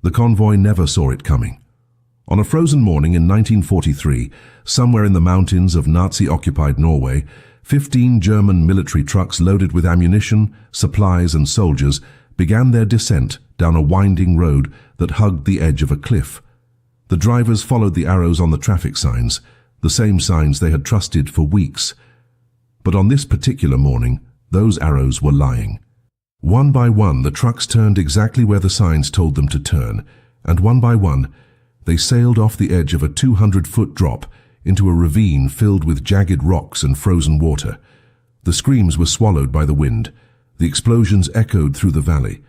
The convoy never saw it coming. On a frozen morning in 1943, somewhere in the mountains of Nazi-occupied Norway, 15 German military trucks loaded with ammunition, supplies and soldiers began their descent down a winding road that hugged the edge of a cliff. The drivers followed the arrows on the traffic signs, the same signs they had trusted for weeks. But on this particular morning, those arrows were lying. One by one, the trucks turned exactly where the signs told them to turn, and one by one, they sailed off the edge of a 200-foot drop into a ravine filled with jagged rocks and frozen water. The screams were swallowed by the wind. The explosions echoed through the valley.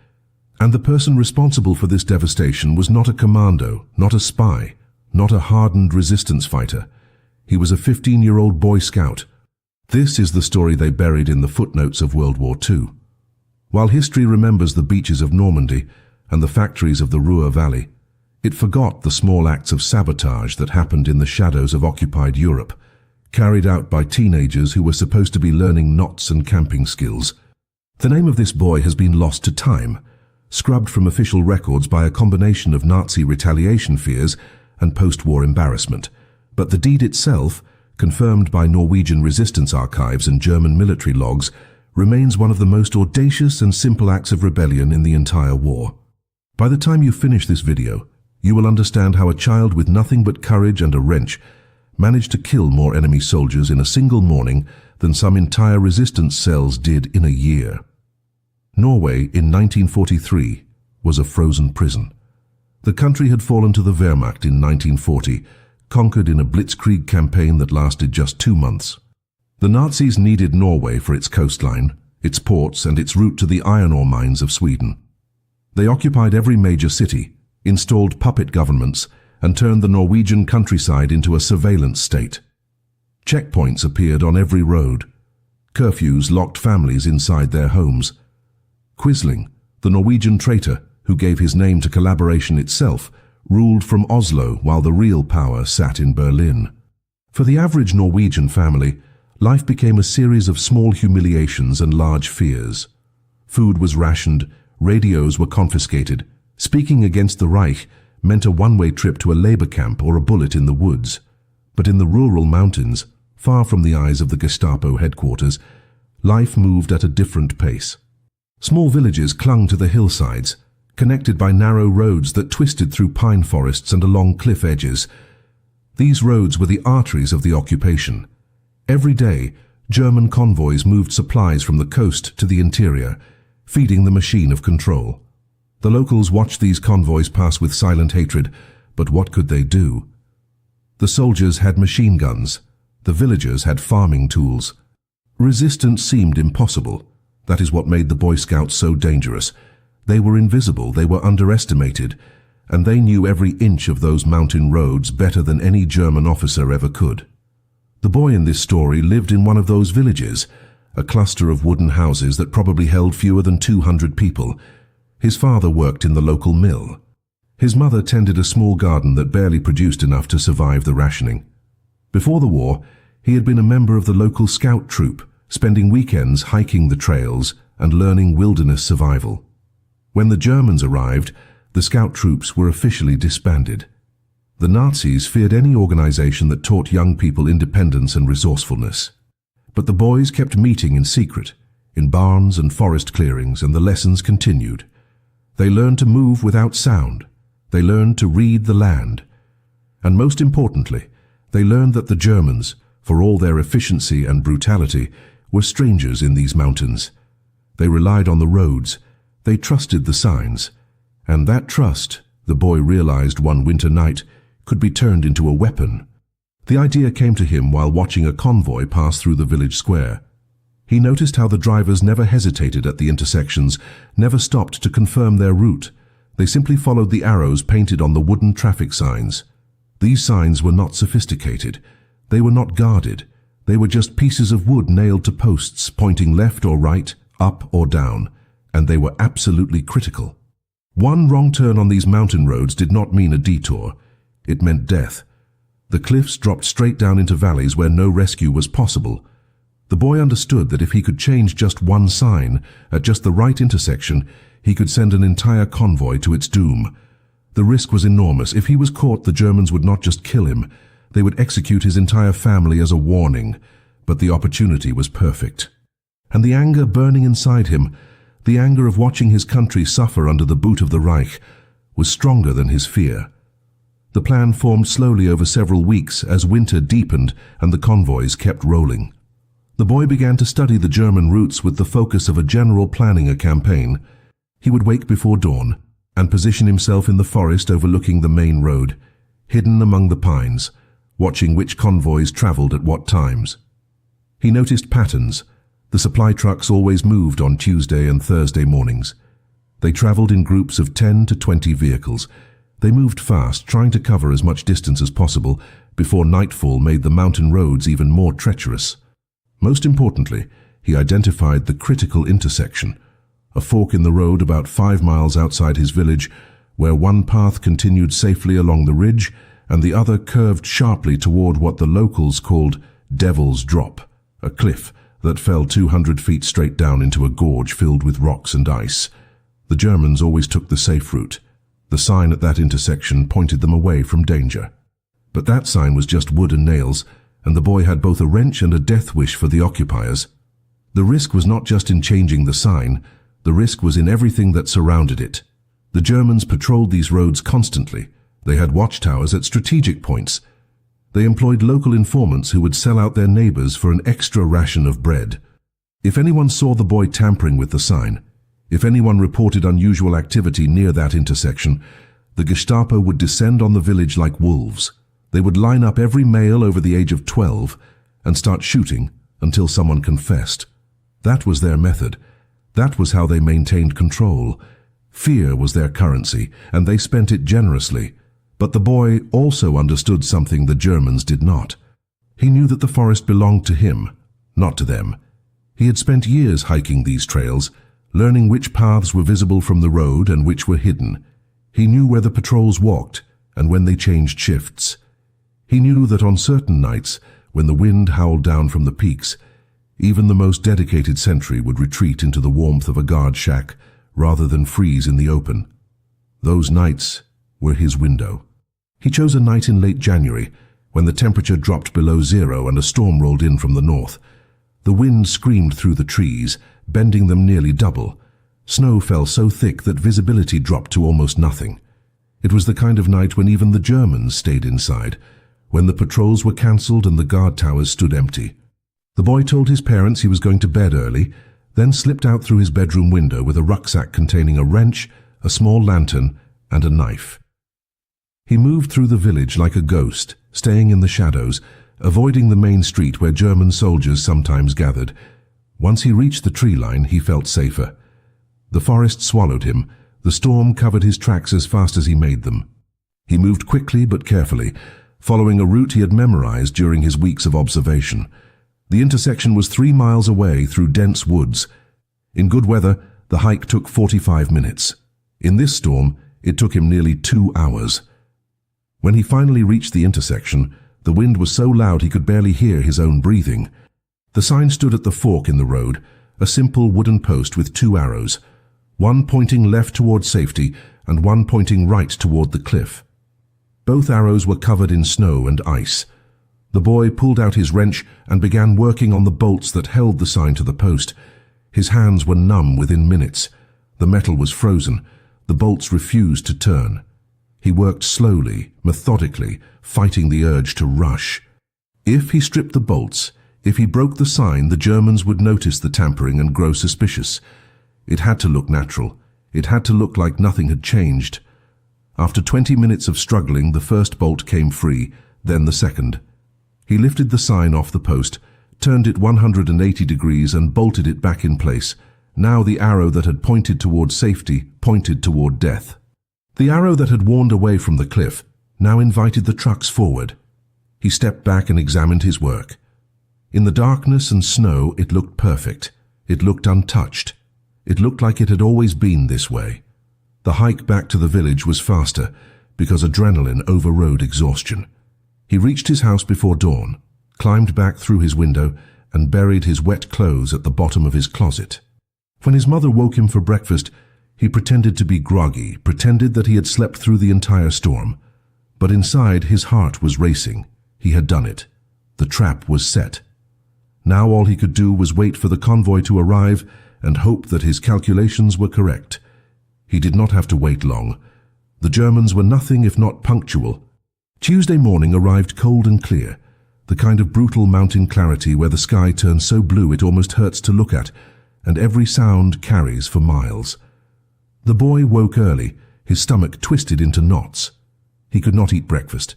And the person responsible for this devastation was not a commando, not a spy, not a hardened resistance fighter. He was a 15-year-old Boy Scout. This is the story they buried in the footnotes of World War II. While history remembers the beaches of Normandy and the factories of the Ruhr Valley, it forgot the small acts of sabotage that happened in the shadows of occupied Europe, carried out by teenagers who were supposed to be learning knots and camping skills. The name of this boy has been lost to time, scrubbed from official records by a combination of Nazi retaliation fears and post-war embarrassment. But the deed itself, confirmed by Norwegian resistance archives and German military logs, remains one of the most audacious and simple acts of rebellion in the entire war. By the time you finish this video, you will understand how a child with nothing but courage and a wrench managed to kill more enemy soldiers in a single morning than some entire resistance cells did in a year. Norway in 1943 was a frozen prison. The country had fallen to the Wehrmacht in 1940, conquered in a blitzkrieg campaign that lasted just 2 months. The Nazis needed Norway for its coastline, its ports, and its route to the iron ore mines of Sweden. They occupied every major city, installed puppet governments, and turned the Norwegian countryside into a surveillance state. Checkpoints appeared on every road. Curfews locked families inside their homes. Quisling, the Norwegian traitor who gave his name to collaboration itself, ruled from Oslo while the real power sat in Berlin. For the average Norwegian family, life became a series of small humiliations and large fears. Food was rationed, radios were confiscated. Speaking against the Reich meant a one-way trip to a labor camp or a bullet in the woods. But in the rural mountains, far from the eyes of the Gestapo headquarters, life moved at a different pace. Small villages clung to the hillsides, connected by narrow roads that twisted through pine forests and along cliff edges. These roads were the arteries of the occupation. Every day, German convoys moved supplies from the coast to the interior, feeding the machine of control. The locals watched these convoys pass with silent hatred, but what could they do? The soldiers had machine guns. The villagers had farming tools. Resistance seemed impossible. That is what made the Boy Scouts so dangerous. They were invisible, they were underestimated, and they knew every inch of those mountain roads better than any German officer ever could. The boy in this story lived in one of those villages, a cluster of wooden houses that probably held fewer than 200 people. His father worked in the local mill. His mother tended a small garden that barely produced enough to survive the rationing. Before the war, he had been a member of the local scout troop, spending weekends hiking the trails and learning wilderness survival. When the Germans arrived, the scout troops were officially disbanded. The Nazis feared any organization that taught young people independence and resourcefulness. But the boys kept meeting in secret, in barns and forest clearings, and the lessons continued. They learned to move without sound. They learned to read the land. And most importantly, they learned that the Germans, for all their efficiency and brutality, were strangers in these mountains. They relied on the roads. They trusted the signs. And that trust, the boy realized one winter night, could be turned into a weapon. The idea came to him while watching a convoy pass through the village square. He noticed how the drivers never hesitated at the intersections, never stopped to confirm their route. They simply followed the arrows painted on the wooden traffic signs. These signs were not sophisticated. They were not guarded. They were just pieces of wood nailed to posts, pointing left or right, up or down, and they were absolutely critical. One wrong turn on these mountain roads did not mean a detour. It meant death. The cliffs dropped straight down into valleys where no rescue was possible. The boy understood that if he could change just one sign, at just the right intersection, he could send an entire convoy to its doom. The risk was enormous. If he was caught, the Germans would not just kill him, they would execute his entire family as a warning. But the opportunity was perfect. And the anger burning inside him, the anger of watching his country suffer under the boot of the Reich, was stronger than his fear. The plan formed slowly over several weeks as winter deepened and the convoys kept rolling. The boy began to study the German routes with the focus of a general planning a campaign. He would wake before dawn and position himself in the forest overlooking the main road, hidden among the pines, watching which convoys traveled at what times. He noticed patterns. The supply trucks always moved on Tuesday and Thursday mornings. They traveled in groups of 10 to 20 vehicles. They moved fast, trying to cover as much distance as possible before nightfall made the mountain roads even more treacherous. Most importantly, he identified the critical intersection, a fork in the road about 5 miles outside his village, where one path continued safely along the ridge and the other curved sharply toward what the locals called Devil's Drop, a cliff that fell 200 feet straight down into a gorge filled with rocks and ice. The Germans always took the safe route. The sign at that intersection pointed them away from danger. But that sign was just wood and nails, and the boy had both a wrench and a death wish for the occupiers. The risk was not just in changing the sign, the risk was in everything that surrounded it. The Germans patrolled these roads constantly. They had watchtowers at strategic points. They employed local informants who would sell out their neighbors for an extra ration of bread. If anyone saw the boy tampering with the sign, if anyone reported unusual activity near that intersection, the Gestapo would descend on the village like wolves. They would line up every male over the age of 12 and start shooting until someone confessed. That was their method. That was how they maintained control. Fear was their currency, and they spent it generously. But the boy also understood something the Germans did not. He knew that the forest belonged to him, not to them. He had spent years hiking these trails, learning which paths were visible from the road and which were hidden. He knew where the patrols walked and when they changed shifts. He knew that on certain nights, when the wind howled down from the peaks, even the most dedicated sentry would retreat into the warmth of a guard shack rather than freeze in the open. Those nights were his window. He chose a night in late January, when the temperature dropped below zero and a storm rolled in from the north. The wind screamed through the trees, bending them nearly double. Snow fell so thick that visibility dropped to almost nothing. It was the kind of night when even the Germans stayed inside, when the patrols were cancelled and the guard towers stood empty. The boy told his parents he was going to bed early, then slipped out through his bedroom window with a rucksack containing a wrench, a small lantern, and a knife. He moved through the village like a ghost, staying in the shadows, avoiding the main street where German soldiers sometimes gathered. Once he reached the tree line, he felt safer. The forest swallowed him. The storm covered his tracks as fast as he made them. He moved quickly but carefully, following a route he had memorized during his weeks of observation. The intersection was 3 miles away through dense woods. In good weather, the hike took 45 minutes. In this storm, it took him nearly 2 hours. When he finally reached the intersection, the wind was so loud he could barely hear his own breathing. The sign stood at the fork in the road, a simple wooden post with 2 arrows, one pointing left toward safety and one pointing right toward the cliff. Both arrows were covered in snow and ice. The boy pulled out his wrench and began working on the bolts that held the sign to the post. His hands were numb within minutes. The metal was frozen. The bolts refused to turn. He worked slowly, methodically, fighting the urge to rush. If he stripped the bolts, if he broke the sign, the Germans would notice the tampering and grow suspicious. It had to look natural. It had to look like nothing had changed. After 20 minutes of struggling, the first bolt came free, then the second. He lifted the sign off the post, turned it 180 degrees and bolted it back in place. Now the arrow that had pointed toward safety pointed toward death. The arrow that had warned away from the cliff now invited the trucks forward. He stepped back and examined his work. In the darkness and snow, it looked perfect. It looked untouched. It looked like it had always been this way. The hike back to the village was faster because adrenaline overrode exhaustion. He reached his house before dawn, climbed back through his window, and buried his wet clothes at the bottom of his closet. When his mother woke him for breakfast, He pretended to be groggy, pretended that he had slept through the entire storm. But inside, his heart was racing. He had done it. The trap was set. Now all he could do was wait for the convoy to arrive and hope that his calculations were correct. He did not have to wait long. The Germans were nothing if not punctual. Tuesday morning arrived cold and clear, the kind of brutal mountain clarity where the sky turns so blue it almost hurts to look at, and every sound carries for miles. The boy woke early, his stomach twisted into knots. He could not eat breakfast.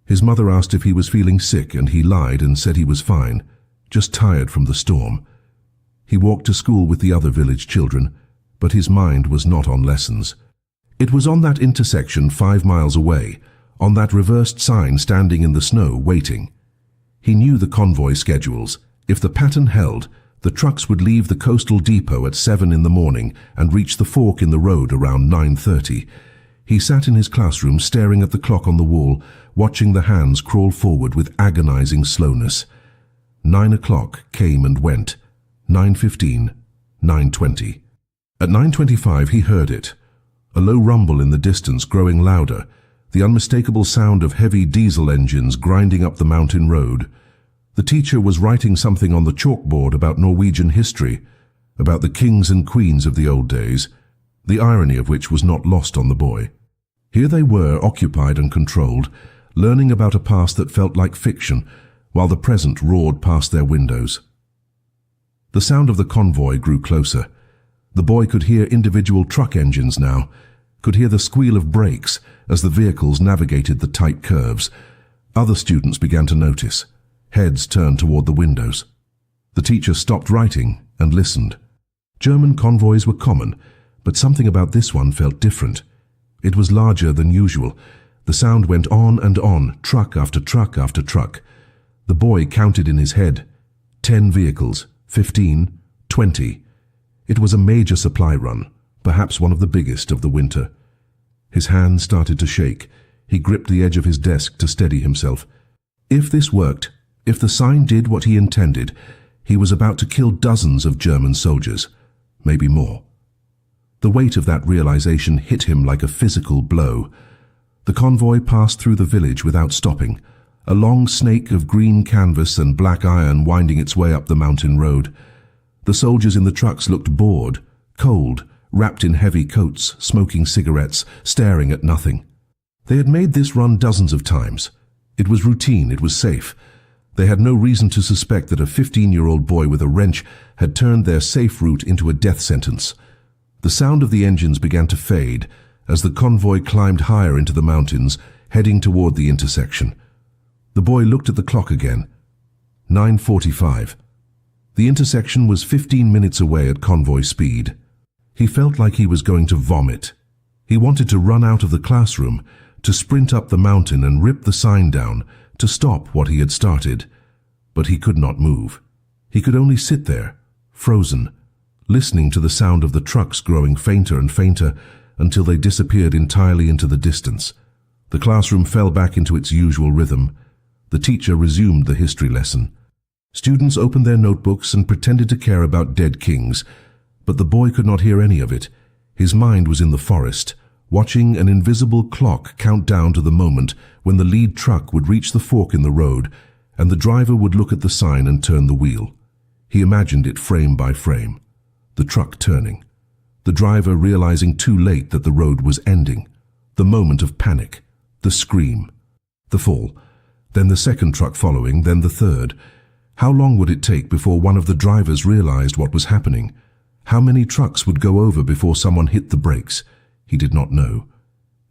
His mother asked if he was feeling sick, and he lied and said he was fine, just tired from the storm. He walked to school with the other village children, but his mind was not on lessons. It was on that intersection 5 miles away, on that reversed sign standing in the snow waiting. He knew the convoy schedules. If the pattern held, the trucks would leave the coastal depot at 7 in the morning and reach the fork in the road around 9:30. He sat in his classroom staring at the clock on the wall, watching the hands crawl forward with agonizing slowness. 9 o'clock came and went. 9:15, 9:20. At 9:25 he heard it. A low rumble in the distance growing louder, the unmistakable sound of heavy diesel engines grinding up the mountain road. The teacher was writing something on the chalkboard about Norwegian history, about the kings and queens of the old days, the irony of which was not lost on the boy. Here they were, occupied and controlled, learning about a past that felt like fiction, while the present roared past their windows. The sound of the convoy grew closer. The boy could hear individual truck engines now, could hear the squeal of brakes as the vehicles navigated the tight curves. Other students began to notice. Heads turned toward the windows. The teacher stopped writing and listened. German convoys were common, but something about this one felt different. It was larger than usual. The sound went on and on, truck after truck after truck. The boy counted in his head. 10 vehicles, 15, 20. It was a major supply run, perhaps one of the biggest of the winter. His hands started to shake. He gripped the edge of his desk to steady himself. If this worked, if the sign did what he intended, he was about to kill dozens of German soldiers, maybe more. The weight of that realization hit him like a physical blow. The convoy passed through the village without stopping, a long snake of green canvas and black iron winding its way up the mountain road. The soldiers in the trucks looked bored, cold, wrapped in heavy coats, smoking cigarettes, staring at nothing. They had made this run dozens of times. It was routine, it was safe. They had no reason to suspect that a 15-year-old boy with a wrench had turned their safe route into a death sentence. The sound of the engines began to fade as the convoy climbed higher into the mountains, heading toward the intersection. The boy looked at the clock again. 9:45. The intersection was 15 minutes away at convoy speed. He felt like he was going to vomit. He wanted to run out of the classroom, to sprint up the mountain and rip the sign down, to stop what he had started. But he could not move. He could only sit there, frozen, listening to the sound of the trucks growing fainter and fainter until they disappeared entirely into the distance. The classroom fell back into its usual rhythm. The teacher resumed the history lesson. Students opened their notebooks and pretended to care about dead kings, but the boy could not hear any of it. His mind was in the forest, watching an invisible clock count down to the moment when the lead truck would reach the fork in the road and the driver would look at the sign and turn the wheel. He imagined it frame by frame. The truck turning. The driver realizing too late that the road was ending. The moment of panic. The scream. The fall. Then the second truck following, then the third. How long would it take before one of the drivers realized what was happening? How many trucks would go over before someone hit the brakes? He did not know.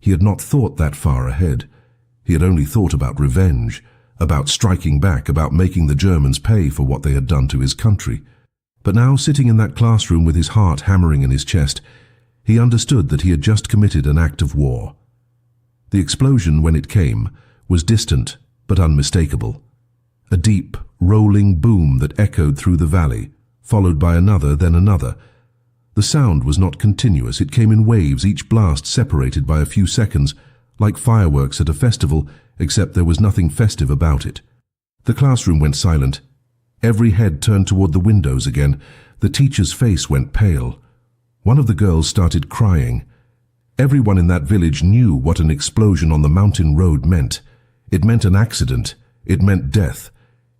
He had not thought that far ahead. He had only thought about revenge, about striking back, about making the Germans pay for what they had done to his country. But now, sitting in that classroom with his heart hammering in his chest, he understood that he had just committed an act of war. The explosion, when it came, was distant but unmistakable. A deep, rolling boom that echoed through the valley, followed by another, then another. The sound was not continuous. It came in waves, each blast separated by a few seconds, like fireworks at a festival, except there was nothing festive about it. The classroom went silent. Every head turned toward the windows again. The teacher's face went pale. One of the girls started crying. Everyone in that village knew what an explosion on the mountain road meant. It meant an accident. It meant death.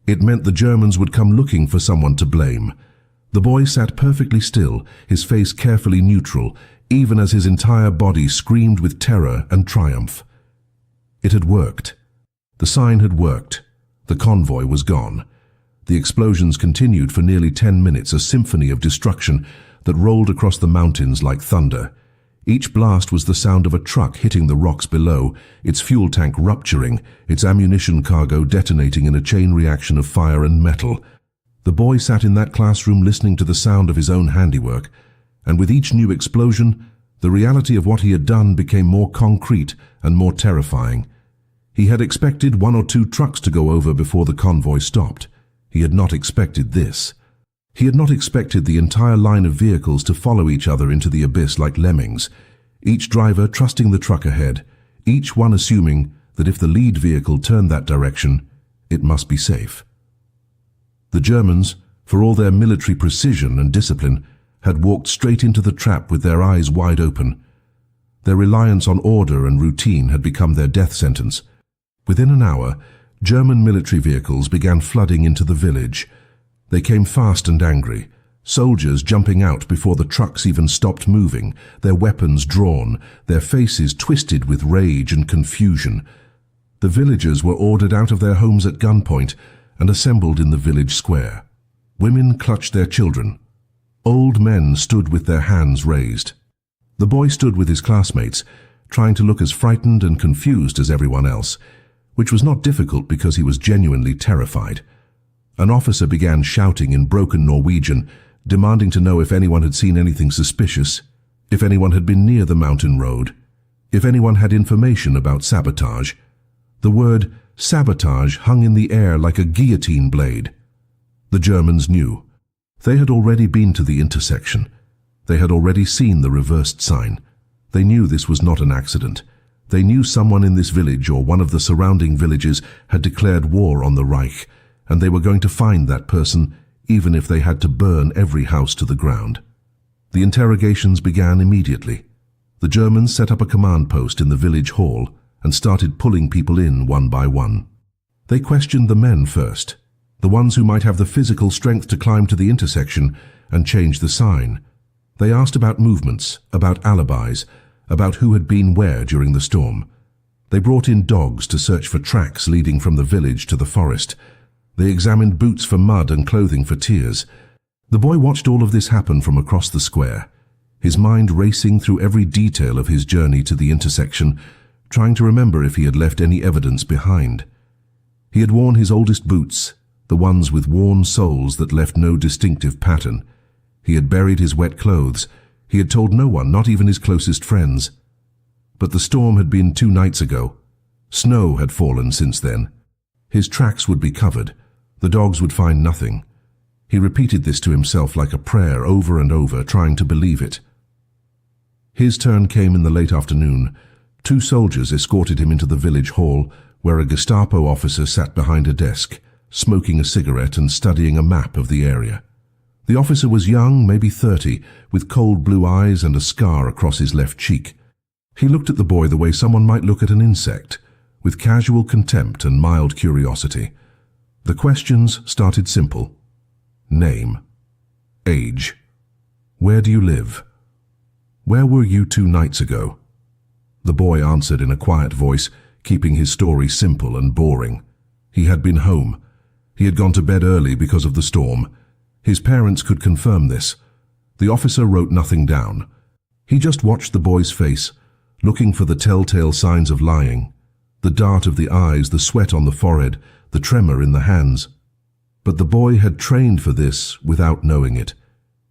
It meant the Germans would come looking for someone to blame. The boy sat perfectly still, his face carefully neutral, even as his entire body screamed with terror and triumph. It had worked. The sign had worked. The convoy was gone. The explosions continued for nearly 10 minutes, a symphony of destruction that rolled across the mountains like thunder. Each blast was the sound of a truck hitting the rocks below, its fuel tank rupturing, its ammunition cargo detonating in a chain reaction of fire and metal. The boy sat in that classroom listening to the sound of his own handiwork, and with each new explosion, the reality of what he had done became more concrete and more terrifying. He had expected 1 or 2 trucks to go over before the convoy stopped. He had not expected this. He had not expected the entire line of vehicles to follow each other into the abyss like lemmings, each driver trusting the truck ahead, each one assuming that if the lead vehicle turned that direction, it must be safe. The Germans, for all their military precision and discipline, had walked straight into the trap with their eyes wide open. Their reliance on order and routine had become their death sentence. Within an hour, German military vehicles began flooding into the village. They came fast and angry, soldiers jumping out before the trucks even stopped moving, their weapons drawn, their faces twisted with rage and confusion. The villagers were ordered out of their homes at gunpoint and assembled in the village square. Women clutched their children. Old men stood with their hands raised. The boy stood with his classmates, trying to look as frightened and confused as everyone else, which was not difficult because he was genuinely terrified. An officer began shouting in broken Norwegian, demanding to know if anyone had seen anything suspicious, if anyone had been near the mountain road, if anyone had information about sabotage. The word sabotage hung in the air like a guillotine blade. The Germans knew. They had already been to the intersection. They had already seen the reversed sign. They knew this was not an accident. They knew someone in this village or one of the surrounding villages had declared war on the Reich, and they were going to find that person, even if they had to burn every house to the ground. The interrogations began immediately. The Germans set up a command post in the village hall and started pulling people in one by one. They questioned the men first, the ones who might have the physical strength to climb to the intersection and change the sign. They asked about movements, about alibis, about who had been where during the storm. They brought in dogs to search for tracks leading from the village to the forest. They examined boots for mud and clothing for tears. The boy watched all of this happen from across the square, his mind racing through every detail of his journey to the intersection, trying to remember if he had left any evidence behind. He had worn his oldest boots, the ones with worn soles that left no distinctive pattern. He had buried his wet clothes. He had told no one, not even his closest friends. But the storm had been 2 nights ago. Snow had fallen since then. His tracks would be covered. The dogs would find nothing. He repeated this to himself like a prayer over and over, trying to believe it. His turn came in the late afternoon. 2 soldiers escorted him into the village hall, where a Gestapo officer sat behind a desk, smoking a cigarette and studying a map of the area. The officer was young, maybe 30, with cold blue eyes and a scar across his left cheek. He looked at the boy the way someone might look at an insect, with casual contempt and mild curiosity. The questions started simple. Name. Age. Where do you live? Where were you 2 nights ago? The boy answered in a quiet voice, keeping his story simple and boring. He had been home. He had gone to bed early because of the storm. His parents could confirm this. The officer wrote nothing down. He just watched the boy's face, looking for the telltale signs of lying. The dart of the eyes, the sweat on the forehead, the tremor in the hands. But the boy had trained for this without knowing it.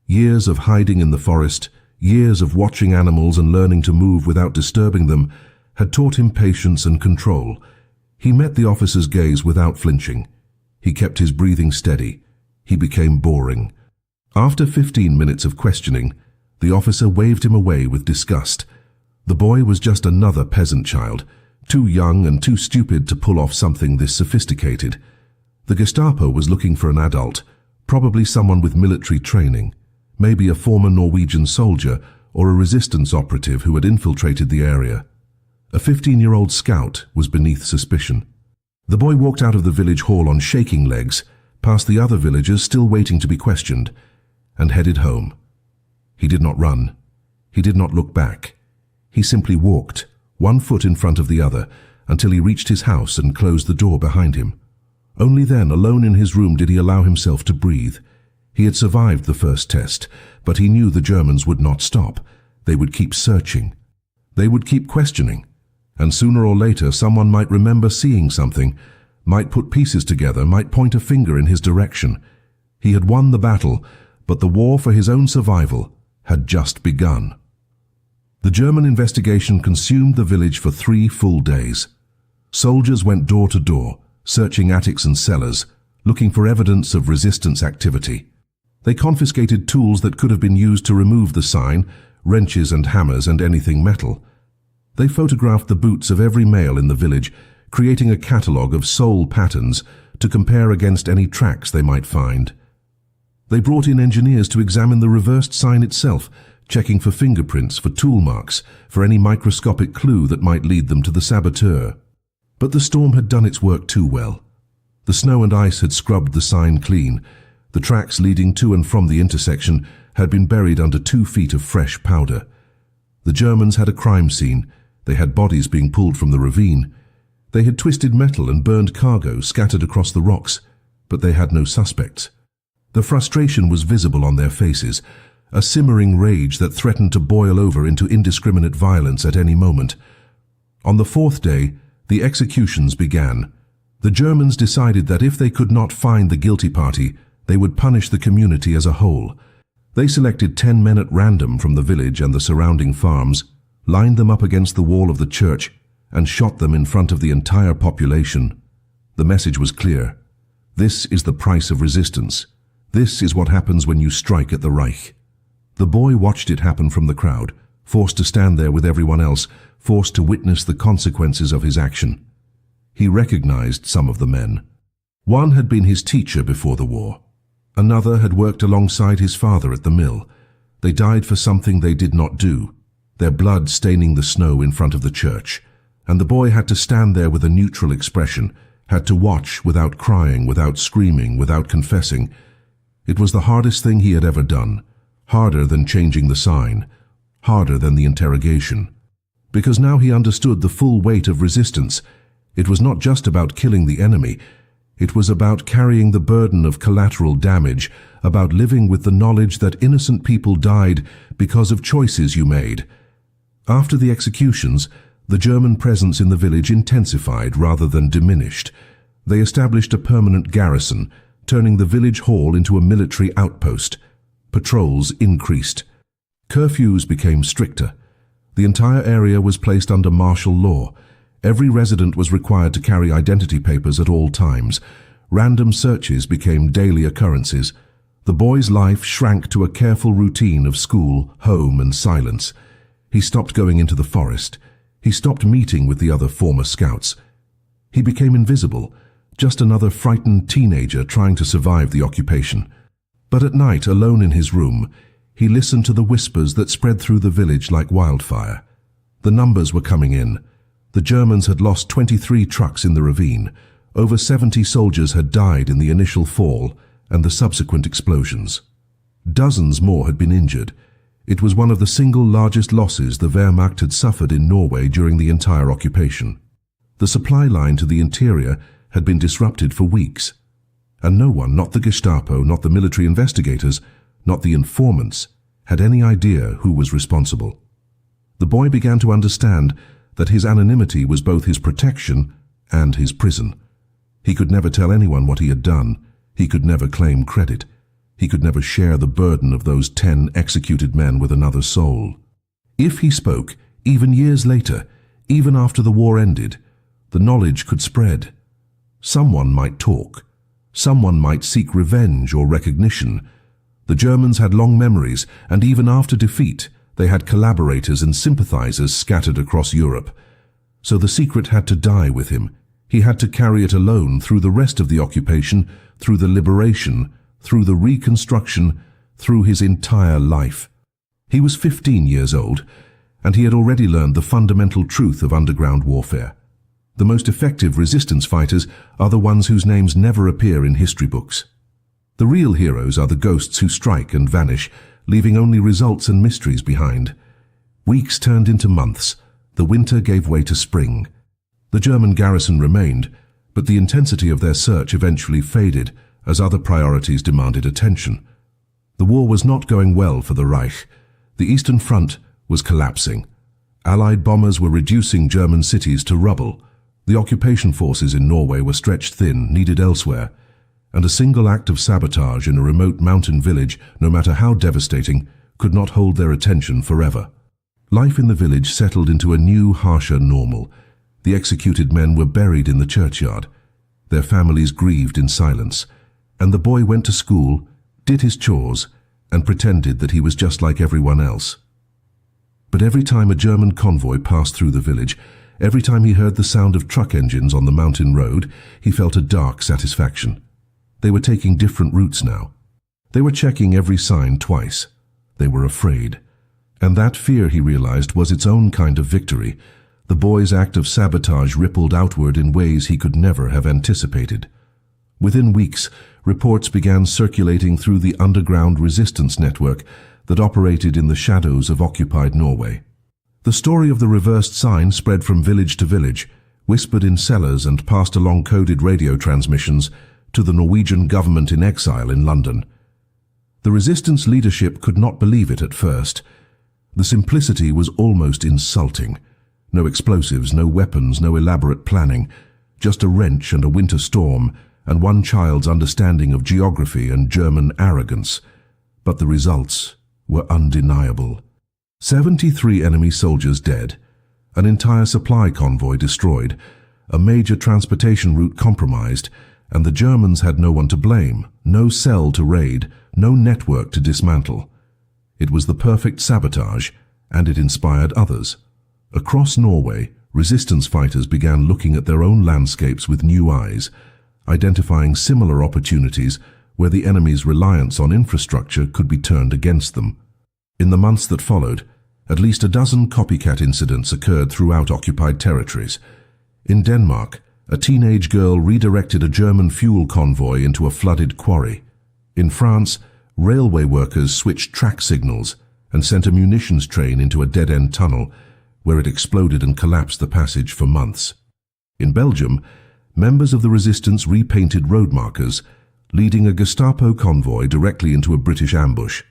Years of hiding in the forest, years of watching animals and learning to move without disturbing them, had taught him patience and control. He met the officer's gaze without flinching. He kept his breathing steady. He became boring. After 15 minutes of questioning, the officer waved him away with disgust. The boy was just another peasant child, too young and too stupid to pull off something this sophisticated. The Gestapo was looking for an adult, probably someone with military training. maybe a former Norwegian soldier or a resistance operative who had infiltrated the area. A 15-year-old scout was beneath suspicion. The boy walked out of the village hall on shaking legs, past the other villagers still waiting to be questioned, and headed home. He did not run. He did not look back. He simply walked, one foot in front of the other, until he reached his house and closed the door behind him. Only then, alone in his room, did he allow himself to breathe. He had survived the first test, but he knew the Germans would not stop. They would keep searching. They would keep questioning. And sooner or later, someone might remember seeing something, might put pieces together, might point a finger in his direction. He had won the battle, but the war for his own survival had just begun. The German investigation consumed the village for 3 full days. Soldiers went door to door, searching attics and cellars, looking for evidence of resistance activity. They confiscated tools that could have been used to remove the sign, wrenches and hammers and anything metal. They photographed the boots of every male in the village, creating a catalogue of sole patterns to compare against any tracks they might find. They brought in engineers to examine the reversed sign itself, checking for fingerprints, for tool marks, for any microscopic clue that might lead them to the saboteur. But the storm had done its work too well. The snow and ice had scrubbed the sign clean. The tracks leading to and from the intersection had been buried under 2 feet of fresh powder. The Germans had a crime scene. They had bodies being pulled from the ravine. They had twisted metal and burned cargo scattered across the rocks, but they had no suspects. The frustration was visible on their faces, a simmering rage that threatened to boil over into indiscriminate violence at any moment. On the 4th day, the executions began. The Germans decided that if they could not find the guilty party, they would punish the community as a whole. They selected 10 men at random from the village and the surrounding farms, lined them up against the wall of the church, and shot them in front of the entire population. The message was clear. This is the price of resistance. This is what happens when you strike at the Reich. The boy watched it happen from the crowd, forced to stand there with everyone else, forced to witness the consequences of his action. He recognized some of the men. One had been his teacher before the war. Another had worked alongside his father at the mill. They died for something they did not do, their blood staining the snow in front of the church. And the boy had to stand there with a neutral expression, had to watch without crying, without screaming, without confessing. It was the hardest thing he had ever done, harder than changing the sign, harder than the interrogation. Because now he understood the full weight of resistance. It was not just about killing the enemy. It was about carrying the burden of collateral damage, about living with the knowledge that innocent people died because of choices you made. After the executions, the German presence in the village intensified rather than diminished. They established a permanent garrison, turning the village hall into a military outpost. Patrols increased. Curfews became stricter. The entire area was placed under martial law. Every resident was required to carry identity papers at all times. Random searches became daily occurrences. The boy's life shrank to a careful routine of school, home, and silence. He stopped going into the forest. He stopped meeting with the other former scouts. He became invisible, just another frightened teenager trying to survive the occupation. But at night, alone in his room, he listened to the whispers that spread through the village like wildfire. The numbers were coming in. The Germans had lost 23 trucks in the ravine. Over 70 soldiers had died in the initial fall and the subsequent explosions. Dozens more had been injured. It was one of the single largest losses the Wehrmacht had suffered in Norway during the entire occupation. The supply line to the interior had been disrupted for weeks, and no one, not the Gestapo, not the military investigators, not the informants, had any idea who was responsible. The boy began to understand that his anonymity was both his protection and his prison. He could never tell anyone what he had done. He could never claim credit. He could never share the burden of those 10 executed men with another soul. If he spoke, even years later, even after the war ended, the knowledge could spread. Someone might talk. Someone might seek revenge or recognition. The Germans had long memories, and even after defeat, they had collaborators and sympathizers scattered across Europe. So the secret had to die with him. He had to carry it alone through the rest of the occupation, through the liberation, through the reconstruction, through his entire life. He was 15 years old, and he had already learned the fundamental truth of underground warfare. The most effective resistance fighters are the ones whose names never appear in history books. The real heroes are the ghosts who strike and vanish, leaving only results and mysteries behind. Weeks turned into months. The winter gave way to spring. The German garrison remained, but the intensity of their search eventually faded as other priorities demanded attention. The war was not going well for the Reich. The Eastern Front was collapsing. Allied bombers were reducing German cities to rubble. The occupation forces in Norway were stretched thin, needed elsewhere, and a single act of sabotage in a remote mountain village, no matter how devastating, could not hold their attention forever. Life in the village settled into a new, harsher normal. The executed men were buried in the churchyard. Their families grieved in silence, and the boy went to school, did his chores, and pretended that he was just like everyone else. But every time a German convoy passed through the village, every time he heard the sound of truck engines on the mountain road, he felt a dark satisfaction. They were taking different routes now. They were checking every sign twice. They were afraid. And that fear, he realized, was its own kind of victory. The boy's act of sabotage rippled outward in ways he could never have anticipated. Within weeks, reports began circulating through the underground resistance network that operated in the shadows of occupied Norway. The story of the reversed sign spread from village to village, whispered in cellars and passed along coded radio transmissions to the Norwegian government in exile in London. The resistance leadership could not believe it at first. The simplicity was almost insulting. No explosives, no weapons, no elaborate planning, just a wrench and a winter storm, and one child's understanding of geography and German arrogance. But the results were undeniable. 73 enemy soldiers dead, an entire supply convoy destroyed, a major transportation route compromised, and the Germans had no one to blame, no cell to raid, no network to dismantle. It was the perfect sabotage, and it inspired others. Across Norway, resistance fighters began looking at their own landscapes with new eyes, identifying similar opportunities where the enemy's reliance on infrastructure could be turned against them. In the months that followed, at least a dozen copycat incidents occurred throughout occupied territories. In Denmark, a teenage girl redirected a German fuel convoy into a flooded quarry. In France, railway workers switched track signals and sent a munitions train into a dead-end tunnel, where it exploded and collapsed the passage for months. In Belgium, members of the resistance repainted road markers, leading a Gestapo convoy directly into a British ambush.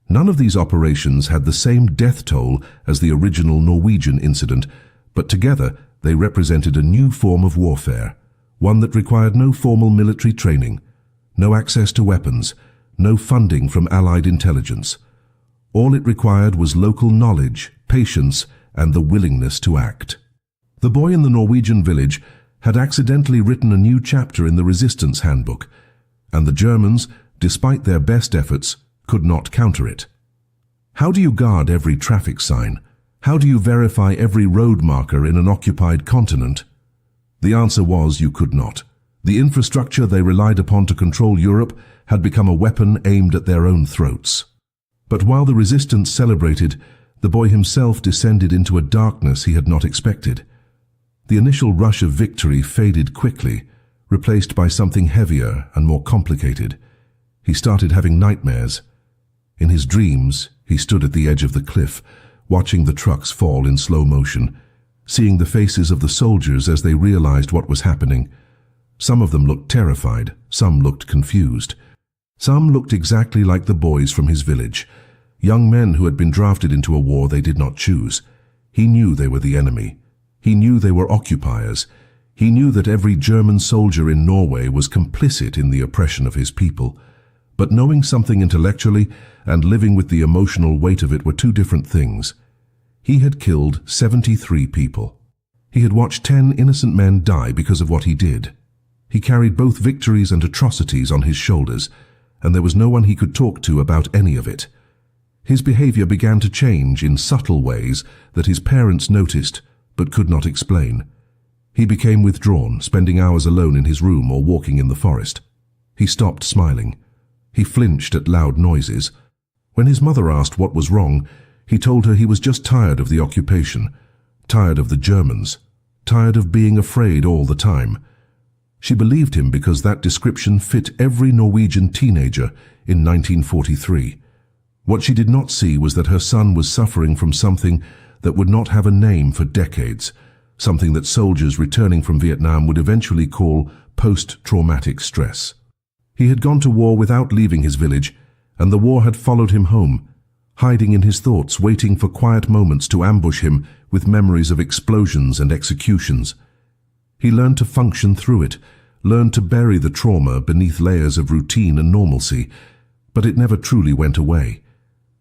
None of these operations had the same death toll as the original Norwegian incident, but together they represented a new form of warfare, one that required no formal military training, no access to weapons, no funding from Allied intelligence. All it required was local knowledge, patience, and the willingness to act. The boy in the Norwegian village had accidentally written a new chapter in the resistance handbook, and the Germans, despite their best efforts, could not counter it. How do you guard every traffic sign? How do you verify every road marker in an occupied continent? The answer was you could not. The infrastructure they relied upon to control Europe had become a weapon aimed at their own throats. But while the resistance celebrated, the boy himself descended into a darkness he had not expected. The initial rush of victory faded quickly, replaced by something heavier and more complicated. He started having nightmares. In his dreams, he stood at the edge of the cliff, watching the trucks fall in slow motion, seeing the faces of the soldiers as they realized what was happening. Some of them looked terrified, some looked confused. Some looked exactly like the boys from his village, young men who had been drafted into a war they did not choose. He knew they were the enemy. He knew they were occupiers. He knew that every German soldier in Norway was complicit in the oppression of his people. But knowing something intellectually and living with the emotional weight of it were two different things. He had killed 73 people. He had watched 10 innocent men die because of what he did. He carried both victories and atrocities on his shoulders, and there was no one he could talk to about any of it. His behavior began to change in subtle ways that his parents noticed but could not explain. He became withdrawn, spending hours alone in his room or walking in the forest. He stopped smiling. He flinched at loud noises, When his mother asked what was wrong, he told her he was just tired of the occupation, tired of the Germans, tired of being afraid all the time. She believed him because that description fit every Norwegian teenager in 1943. What she did not see was that her son was suffering from something that would not have a name for decades, something that soldiers returning from Vietnam would eventually call post-traumatic stress. He had gone to war without leaving his village, and the war had followed him home, hiding in his thoughts, waiting for quiet moments to ambush him with memories of explosions and executions. He learned to function through it, learned to bury the trauma beneath layers of routine and normalcy, but it never truly went away.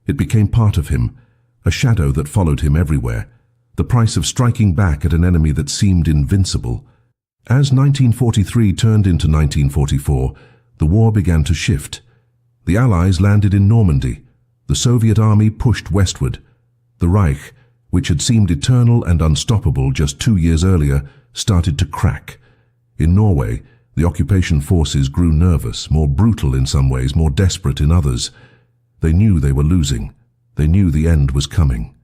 It became part of him, a shadow that followed him everywhere, the price of striking back at an enemy that seemed invincible. As 1943 turned into 1944, the war began to shift. The Allies landed in Normandy. The Soviet army pushed westward. The Reich, which had seemed eternal and unstoppable just 2 years earlier, started to crack. In Norway, the occupation forces grew nervous, more brutal in some ways, more desperate in others. They knew they were losing. They knew the end was coming.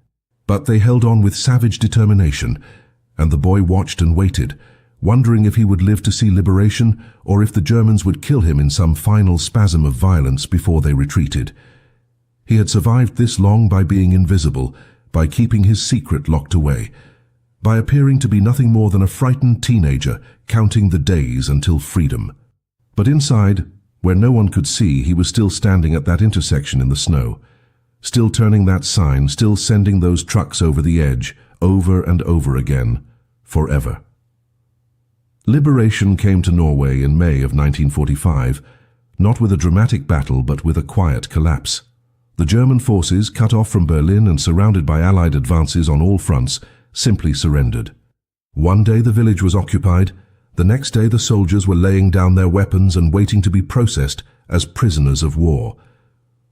But they held on with savage determination, and the boy watched and waited, wondering if he would live to see liberation or if the Germans would kill him in some final spasm of violence before they retreated. He had survived this long by being invisible, by keeping his secret locked away, by appearing to be nothing more than a frightened teenager counting the days until freedom. But inside, where no one could see, he was still standing at that intersection in the snow, still turning that sign, still sending those trucks over the edge, over and over again, forever. Liberation came to Norway in May of 1945, not with a dramatic battle but with a quiet collapse. The German forces, cut off from Berlin and surrounded by Allied advances on all fronts, simply surrendered. One day the village was occupied, the next day the soldiers were laying down their weapons and waiting to be processed as prisoners of war.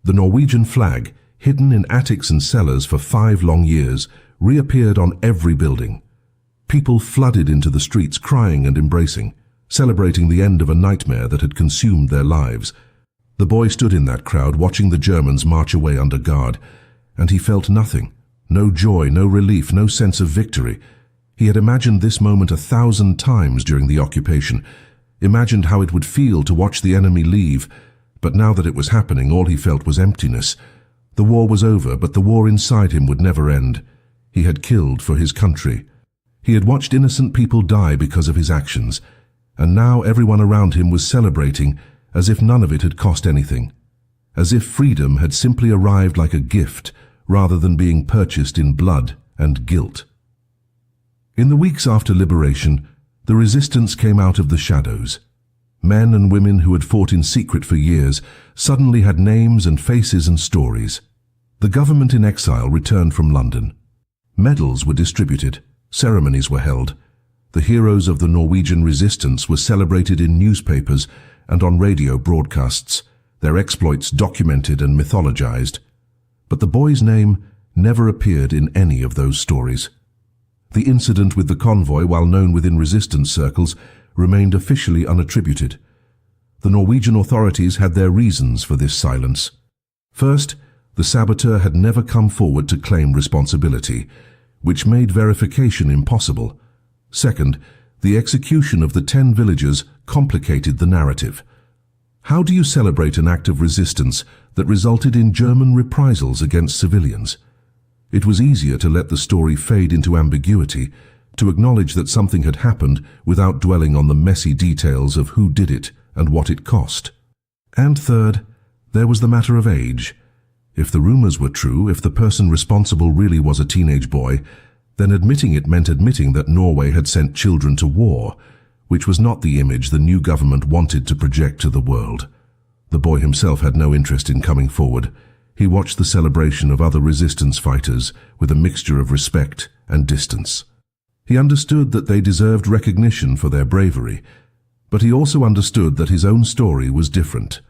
The Norwegian flag, hidden in attics and cellars for 5 long years, reappeared on every building. People flooded into the streets crying and embracing, celebrating the end of a nightmare that had consumed their lives. The boy stood in that crowd watching the Germans march away under guard, and he felt nothing. No joy, no relief, no sense of victory. He had imagined this moment 1,000 times during the occupation, imagined how it would feel to watch the enemy leave, but now that it was happening, all he felt was emptiness. The war was over, but the war inside him would never end. He had killed for his country. He had watched innocent people die because of his actions, and now everyone around him was celebrating as if none of it had cost anything, as if freedom had simply arrived like a gift rather than being purchased in blood and guilt. In the weeks after liberation, the resistance came out of the shadows. Men and women who had fought in secret for years suddenly had names and faces and stories. The government in exile returned from London. Medals were distributed. Ceremonies were held. The heroes of the Norwegian resistance were celebrated in newspapers and on radio broadcasts, their exploits documented and mythologized. But the boy's name never appeared in any of those stories. The incident with the convoy, while known within resistance circles, remained officially unattributed. The Norwegian authorities had their reasons for this silence. First, the saboteur had never come forward to claim responsibility, which made verification impossible. Second, the execution of the 10 villagers complicated the narrative. How do you celebrate an act of resistance that resulted in German reprisals against civilians? It was easier to let the story fade into ambiguity, to acknowledge that something had happened without dwelling on the messy details of who did it and what it cost. And third, there was the matter of age. If the rumors were true, if the person responsible really was a teenage boy, then admitting it meant admitting that Norway had sent children to war, which was not the image the new government wanted to project to the world. The boy himself had no interest in coming forward. He watched the celebration of other resistance fighters with a mixture of respect and distance. He understood that they deserved recognition for their bravery, but he also understood that his own story was different.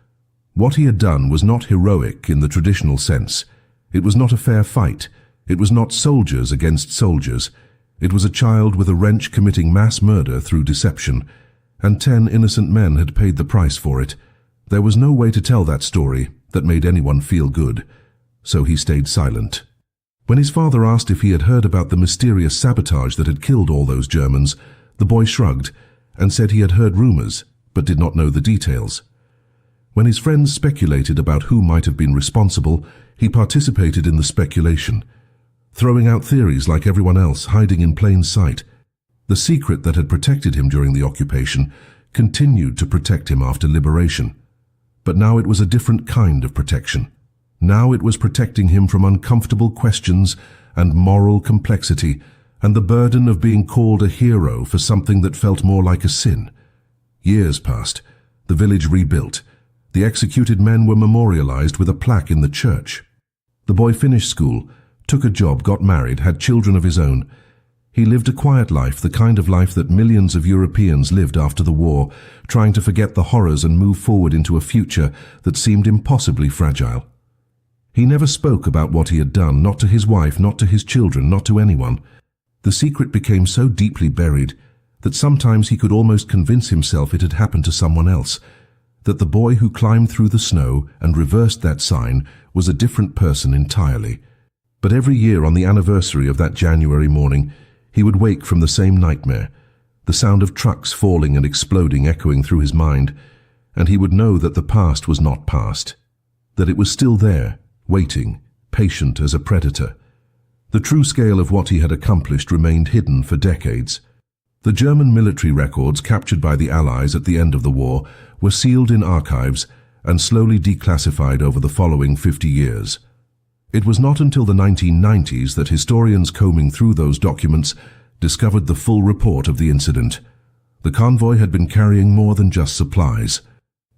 What he had done was not heroic in the traditional sense. It was not a fair fight. It was not soldiers against soldiers. It was a child with a wrench committing mass murder through deception, and 10 innocent men had paid the price for it. There was no way to tell that story that made anyone feel good. so he stayed silent. When his father asked if he had heard about the mysterious sabotage that had killed all those Germans, the boy shrugged and said he had heard rumors, but did not know the details. When his friends speculated about who might have been responsible, he participated in the speculation, throwing out theories like everyone else, hiding in plain sight. The secret that had protected him during the occupation continued to protect him after liberation. But now it was a different kind of protection. Now it was protecting him from uncomfortable questions and moral complexity, and the burden of being called a hero for something that felt more like a sin. Years passed, the village rebuilt. The executed men were memorialized with a plaque in the church. The boy finished school, took a job, got married, had children of his own. He lived a quiet life, the kind of life that millions of Europeans lived after the war, trying to forget the horrors and move forward into a future that seemed impossibly fragile. He never spoke about what he had done, not to his wife, not to his children, not to anyone. The secret became so deeply buried that sometimes he could almost convince himself it had happened to someone else, that the boy who climbed through the snow and reversed that sign was a different person entirely. But every year on the anniversary of that January morning, he would wake from the same nightmare, the sound of trucks falling and exploding echoing through his mind, and he would know that the past was not past, that it was still there, waiting, patient as a predator. The true scale of what he had accomplished remained hidden for decades. The German military records captured by the Allies at the end of the war were sealed in archives and slowly declassified over the following 50 years. It was not until the 1990s that historians combing through those documents discovered the full report of the incident. The convoy had been carrying more than just supplies.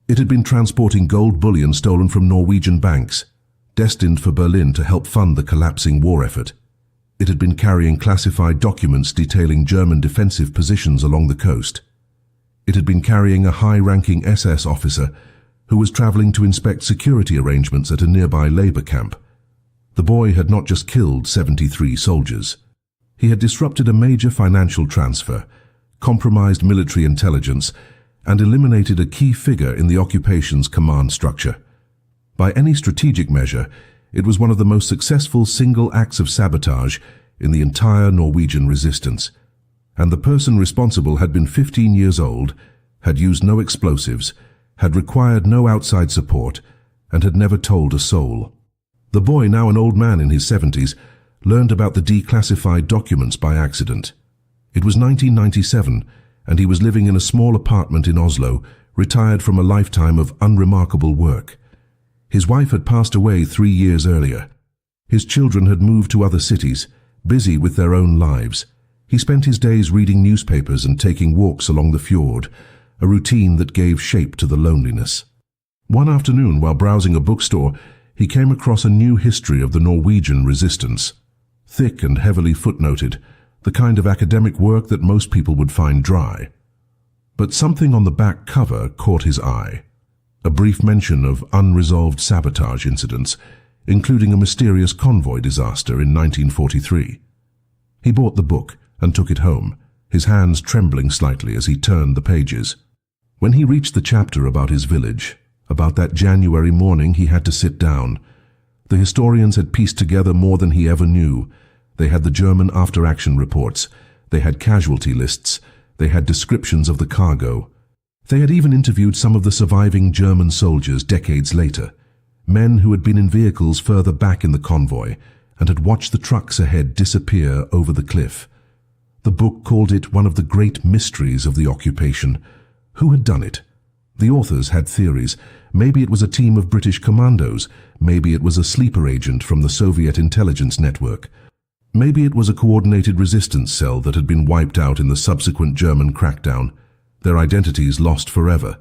It had been transporting gold bullion stolen from Norwegian banks, destined for Berlin to help fund the collapsing war effort. It had been carrying classified documents detailing German defensive positions along the coast. It had been carrying a high-ranking SS officer who was traveling to inspect security arrangements at a nearby labor camp. The boy had not just killed 73 soldiers. He had disrupted a major financial transfer, compromised military intelligence, and eliminated a key figure in the occupation's command structure. By any strategic measure, it was one of the most successful single acts of sabotage in the entire Norwegian resistance. And the person responsible had been 15 years old, had used no explosives, had required no outside support, and had never told a soul. The boy, now an old man in his 70s, learned about the declassified documents by accident. It was 1997, and he was living in a small apartment in Oslo, retired from a lifetime of unremarkable work. His wife had passed away 3 years earlier. His children had moved to other cities, busy with their own lives. He spent his days reading newspapers and taking walks along the fjord, a routine that gave shape to the loneliness. One afternoon, while browsing a bookstore, he came across a new history of the Norwegian resistance. Thick and heavily footnoted, the kind of academic work that most people would find dry. But something on the back cover caught his eye. A brief mention of unresolved sabotage incidents, including a mysterious convoy disaster in 1943. He bought the book and took it home, his hands trembling slightly as he turned the pages. When he reached the chapter about his village, about that January morning, he had to sit down. The historians had pieced together more than he ever knew. They had the German after-action reports, they had casualty lists, they had descriptions of the cargo. They had even interviewed some of the surviving German soldiers decades later, men who had been in vehicles further back in the convoy and had watched the trucks ahead disappear over the cliff. The book called it one of the great mysteries of the occupation. Who had done it? The authors had theories. Maybe it was a team of British commandos. Maybe it was a sleeper agent from the Soviet intelligence network. Maybe it was a coordinated resistance cell that had been wiped out in the subsequent German crackdown, their identities lost forever.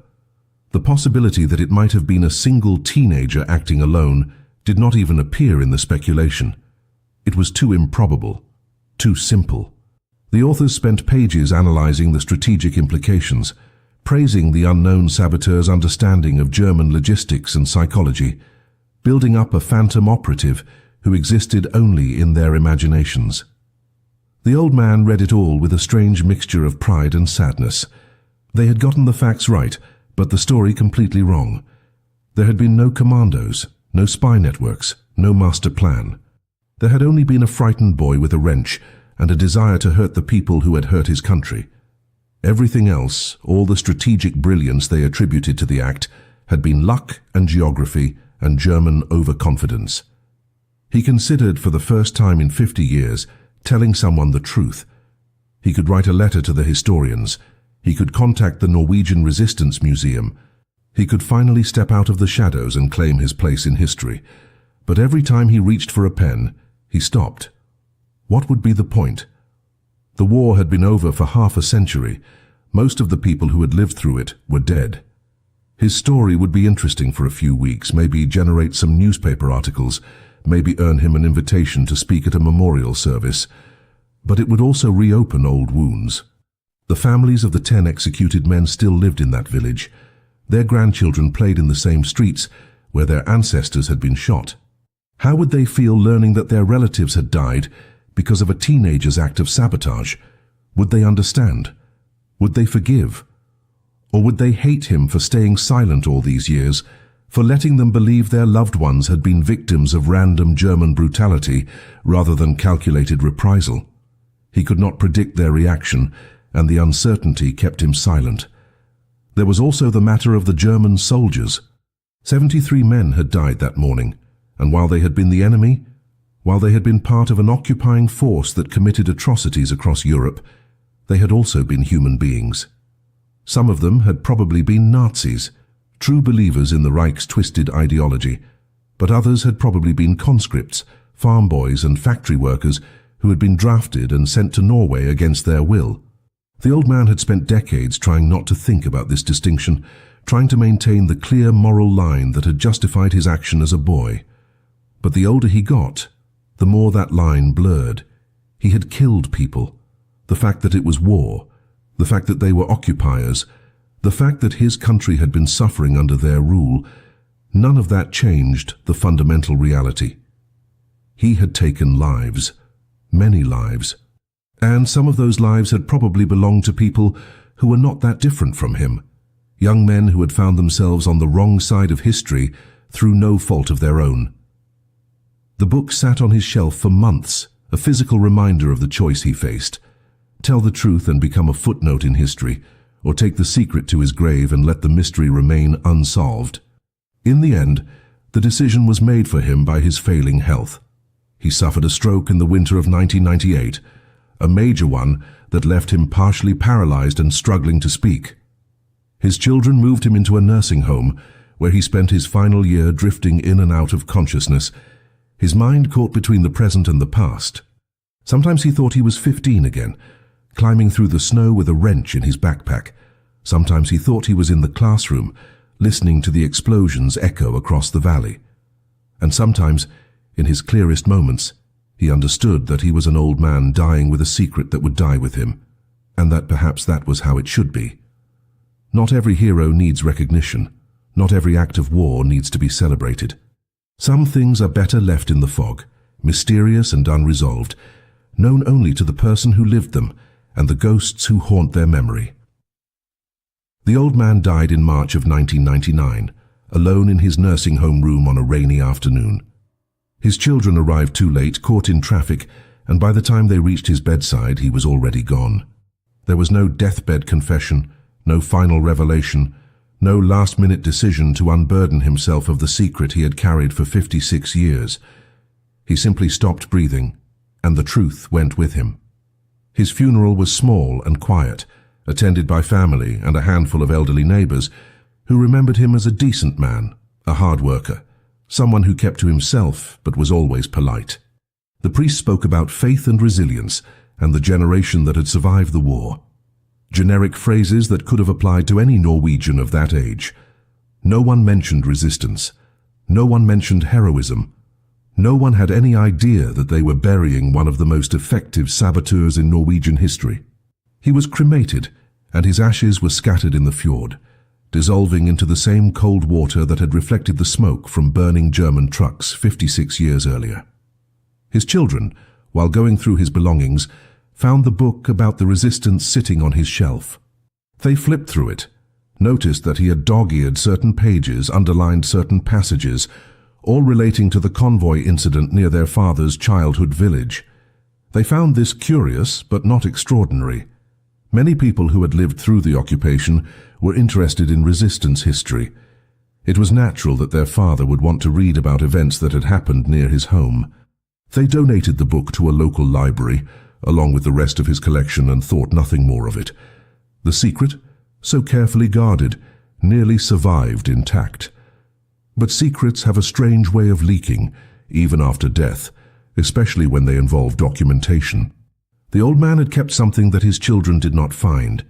The possibility that it might have been a single teenager acting alone did not even appear in the speculation. It was too improbable, too simple. The authors spent pages analyzing the strategic implications, praising the unknown saboteur's understanding of German logistics and psychology, building up a phantom operative who existed only in their imaginations. The old man read it all with a strange mixture of pride and sadness. They had gotten the facts right, but the story completely wrong. There had been no commandos, no spy networks, no master plan. There had only been a frightened boy with a wrench and a desire to hurt the people who had hurt his country. Everything else, all the strategic brilliance they attributed to the act, had been luck and geography and German overconfidence. He considered for the first time in 50 years telling someone the truth. He could write a letter to the historians. He could contact the Norwegian Resistance Museum. He could finally step out of the shadows and claim his place in history. But every time he reached for a pen, he stopped. What would be the point? The war had been over for half a century. Most of the people who had lived through it were dead. His story would be interesting for a few weeks, maybe generate some newspaper articles, maybe earn him an invitation to speak at a memorial service. But it would also reopen old wounds. The families of the 10 executed men still lived in that village. Their grandchildren played in the same streets where their ancestors had been shot. How would they feel learning that their relatives had died because of a teenager's act of sabotage? Would they understand? Would they forgive? Or would they hate him for staying silent all these years, for letting them believe their loved ones had been victims of random German brutality rather than calculated reprisal? He could not predict their reaction, and the uncertainty kept him silent. There was also the matter of the German soldiers. 73 men had died that morning, and while they had been the enemy, while they had been part of an occupying force that committed atrocities across Europe, they had also been human beings. Some of them had probably been Nazis, true believers in the Reich's twisted ideology, but others had probably been conscripts, farm boys and factory workers who had been drafted and sent to Norway against their will. The old man had spent decades trying not to think about this distinction, trying to maintain the clear moral line that had justified his action as a boy. But the older he got, the more that line blurred. He had killed people. The fact that it was war, the fact that they were occupiers, the fact that his country had been suffering under their rule, none of that changed the fundamental reality. He had taken lives, many lives, and some of those lives had probably belonged to people who were not that different from him, young men who had found themselves on the wrong side of history through no fault of their own. The book sat on his shelf for months, a physical reminder of the choice he faced. Tell the truth and become a footnote in history, or take the secret to his grave and let the mystery remain unsolved. In the end, the decision was made for him by his failing health. He suffered a stroke in the winter of 1998, a major one that left him partially paralyzed and struggling to speak. His children moved him into a nursing home, where he spent his final year drifting in and out of consciousness, his mind caught between the present and the past. Sometimes he thought he was 15 again, climbing through the snow with a wrench in his backpack. Sometimes he thought he was in the classroom, listening to the explosions echo across the valley. And sometimes, in his clearest moments, he understood that he was an old man dying with a secret that would die with him, and that perhaps that was how it should be. Not every hero needs recognition. Not every act of war needs to be celebrated. Some things are better left in the fog, mysterious and unresolved, known only to the person who lived them and the ghosts who haunt their memory. The old man died in March of 1999, alone in his nursing home room on a rainy afternoon. His children arrived too late, caught in traffic, and by the time they reached his bedside, he was already gone. There was no deathbed confession, no final revelation, no last-minute decision to unburden himself of the secret he had carried for 56 years. He simply stopped breathing, and the truth went with him. His funeral was small and quiet, attended by family and a handful of elderly neighbors who remembered him as a decent man, a hard worker, someone who kept to himself but was always polite. The priest spoke about faith and resilience and the generation that had survived the war. Generic phrases that could have applied to any Norwegian of that age. No one mentioned resistance. No one mentioned heroism. No one had any idea that they were burying one of the most effective saboteurs in Norwegian history. He was cremated, and his ashes were scattered in the fjord, dissolving into the same cold water that had reflected the smoke from burning German trucks 56 years earlier. His children, while going through his belongings, found the book about the resistance sitting on his shelf. They flipped through it, noticed that he had dog-eared certain pages, underlined certain passages, all relating to the Convoy incident near their father's childhood village. They found this curious but not extraordinary. Many people who had lived through the occupation were interested in resistance history. It was natural that their father would want to read about events that had happened near his home. They donated the book to a local library, along with the rest of his collection, and thought nothing more of it. The secret, so carefully guarded, nearly survived intact. But secrets have a strange way of leaking, even after death, especially when they involve documentation. The old man had kept something that his children did not find,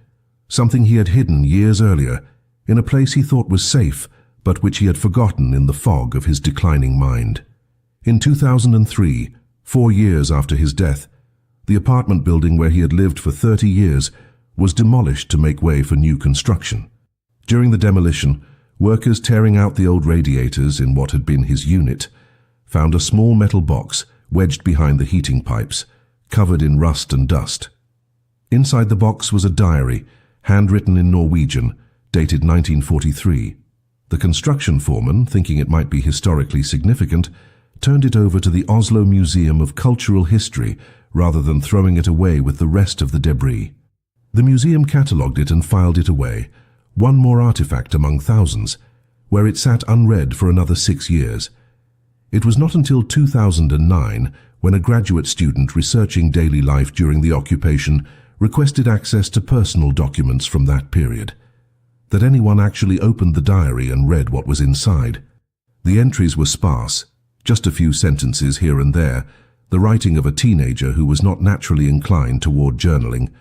something he had hidden years earlier, in a place he thought was safe, but which he had forgotten in the fog of his declining mind. In 2003, 4 years after his death, the apartment building where he had lived for 30 years was demolished to make way for new construction. During the demolition, workers tearing out the old radiators in what had been his unit found a small metal box wedged behind the heating pipes, covered in rust and dust. Inside the box was a diary, handwritten in Norwegian, dated 1943. The construction foreman, thinking it might be historically significant, turned it over to the Oslo Museum of Cultural History rather than throwing it away with the rest of the debris. The museum catalogued it and filed it away, one more artifact among thousands, where it sat unread for another 6 years. It was not until 2009, when a graduate student researching daily life during the occupation requested access to personal documents from that period, that anyone actually opened the diary and read what was inside. The entries were sparse, just a few sentences here and there, the writing of a teenager who was not naturally inclined toward journaling.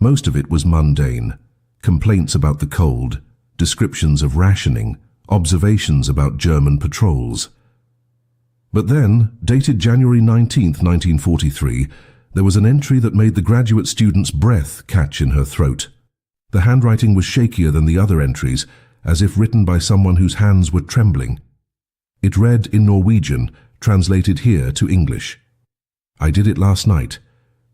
Most of it was mundane, complaints about the cold, descriptions of rationing, observations about German patrols. But then, dated January 19, 1943, there was an entry that made the graduate student's breath catch in her throat. The handwriting was shakier than the other entries, as if written by someone whose hands were trembling. It read in Norwegian, translated here to English. I did it last night.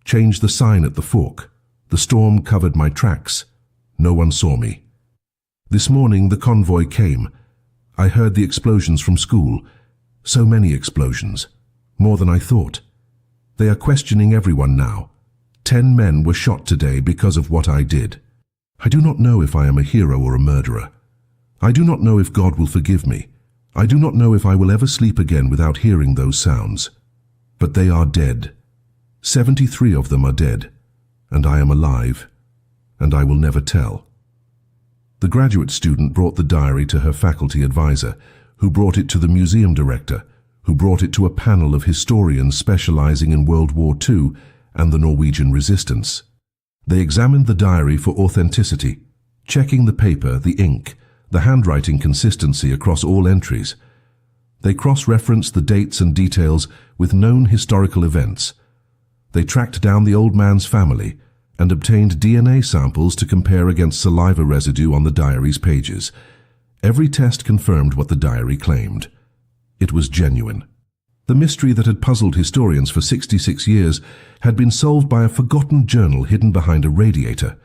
Changed the sign at the fork. The storm covered my tracks. No one saw me. This morning the convoy came. I heard the explosions from school. So many explosions. More than I thought. They are questioning everyone now. 10 men were shot today because of what I did. I do not know if I am a hero or a murderer. I do not know if God will forgive me. I do not know if I will ever sleep again without hearing those sounds. But they are dead. 73 of them are dead, and I am alive, and I will never tell. The graduate student brought the diary to her faculty advisor, who brought it to the museum director, who brought it to a panel of historians specializing in World War II and the Norwegian resistance. They examined the diary for authenticity, checking the paper, the ink, the handwriting consistency across all entries. They cross-referenced the dates and details with known historical events. They tracked down the old man's family and obtained DNA samples to compare against saliva residue on the diary's pages. Every test confirmed what the diary claimed. It was genuine. The mystery that had puzzled historians for 66 years had been solved by a forgotten journal hidden behind a radiator.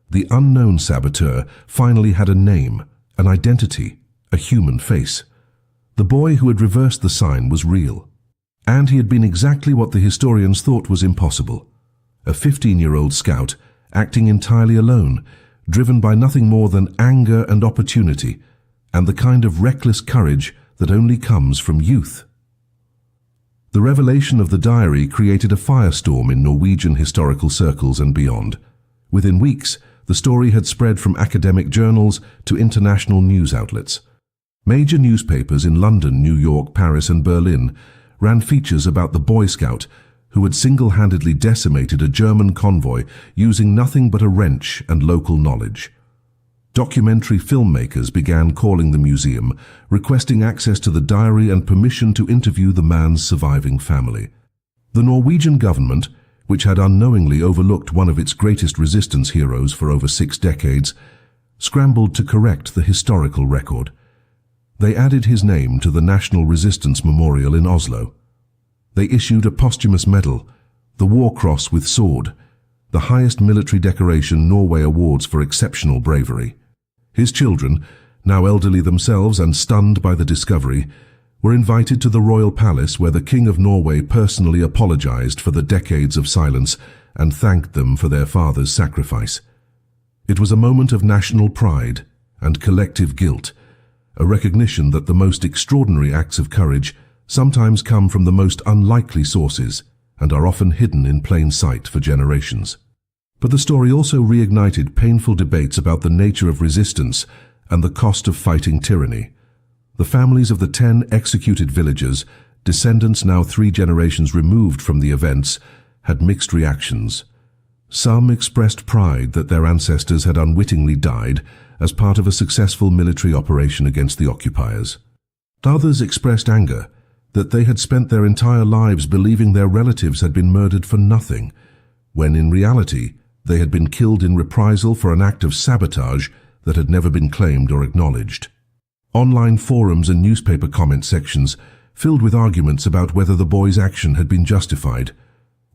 The unknown saboteur finally had a name, an identity, a human face. The boy who had reversed the sign was real, and he had been exactly what the historians thought was impossible. A 15-year-old scout, acting entirely alone, driven by nothing more than anger and opportunity, and the kind of reckless courage that only comes from youth. The revelation of the diary created a firestorm in Norwegian historical circles and beyond. Within weeks, the story had spread from academic journals to international news outlets. Major newspapers in London, New York, Paris, and Berlin ran features about the Boy Scout who had single-handedly decimated a German convoy using nothing but a wrench and local knowledge. Documentary filmmakers began calling the museum, requesting access to the diary and permission to interview the man's surviving family. The Norwegian government, which had unknowingly overlooked one of its greatest resistance heroes for over 6 decades, scrambled to correct the historical record. They added his name to the National Resistance Memorial in Oslo. They issued a posthumous medal, the War Cross with Sword, the highest military decoration Norway awards for exceptional bravery. His children, now elderly themselves and stunned by the discovery, were invited to the royal palace where the King of Norway personally apologized for the decades of silence and thanked them for their father's sacrifice. It was a moment of national pride and collective guilt, a recognition that the most extraordinary acts of courage sometimes come from the most unlikely sources and are often hidden in plain sight for generations. But the story also reignited painful debates about the nature of resistance and the cost of fighting tyranny. The families of the 10 executed villagers, descendants now 3 generations removed from the events, had mixed reactions. Some expressed pride that their ancestors had unwittingly died as part of a successful military operation against the occupiers. Others expressed anger that they had spent their entire lives believing their relatives had been murdered for nothing, when in reality they had been killed in reprisal for an act of sabotage that had never been claimed or acknowledged. Online forums and newspaper comment sections filled with arguments about whether the boys' action had been justified,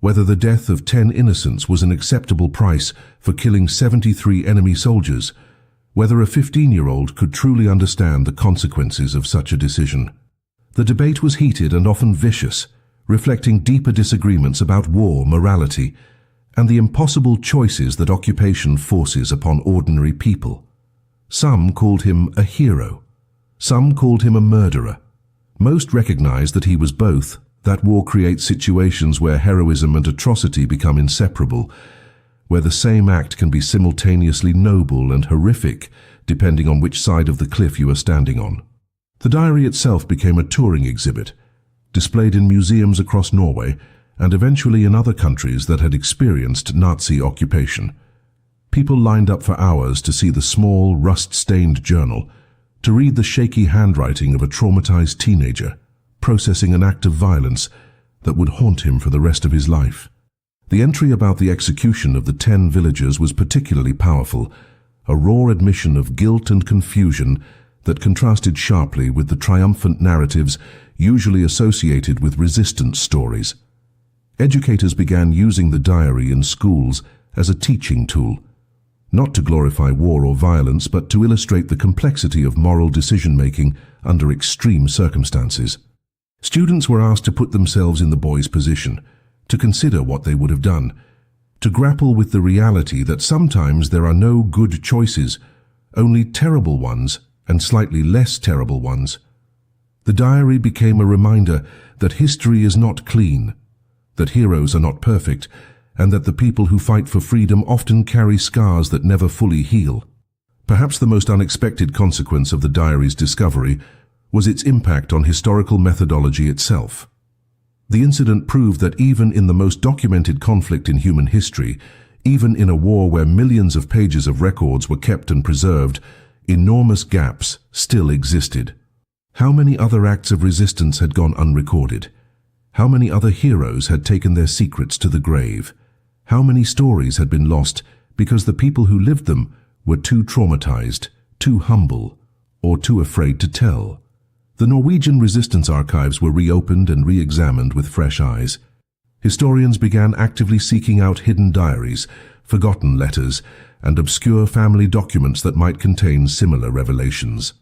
whether the death of 10 innocents was an acceptable price for killing 73 enemy soldiers, whether a 15-year-old could truly understand the consequences of such a decision. The debate was heated and often vicious, reflecting deeper disagreements about war, morality, and the impossible choices that occupation forces upon ordinary people. Some called him a hero. Some called him a murderer. Most recognized that he was both, that war creates situations where heroism and atrocity become inseparable, where the same act can be simultaneously noble and horrific, depending on which side of the cliff you are standing on. The diary itself became a touring exhibit, displayed in museums across Norway and eventually in other countries that had experienced Nazi occupation. People lined up for hours to see the small, rust-stained journal, to read the shaky handwriting of a traumatized teenager, processing an act of violence that would haunt him for the rest of his life. The entry about the execution of the 10 villagers was particularly powerful, a raw admission of guilt and confusion that contrasted sharply with the triumphant narratives usually associated with resistance stories. Educators began using the diary in schools as a teaching tool, not to glorify war or violence, but to illustrate the complexity of moral decision-making under extreme circumstances. Students were asked to put themselves in the boys' position, to consider what they would have done, to grapple with the reality that sometimes there are no good choices, only terrible ones and slightly less terrible ones. The diary became a reminder that history is not clean, that heroes are not perfect, and that the people who fight for freedom often carry scars that never fully heal. Perhaps the most unexpected consequence of the diary's discovery was its impact on historical methodology itself. The incident proved that even in the most documented conflict in human history, even in a war where millions of pages of records were kept and preserved, enormous gaps still existed. How many other acts of resistance had gone unrecorded? How many other heroes had taken their secrets to the grave? How many stories had been lost because the people who lived them were too traumatized, too humble, or too afraid to tell? The Norwegian resistance archives were reopened and re-examined with fresh eyes. Historians began actively seeking out hidden diaries, forgotten letters, and obscure family documents that might contain similar revelations.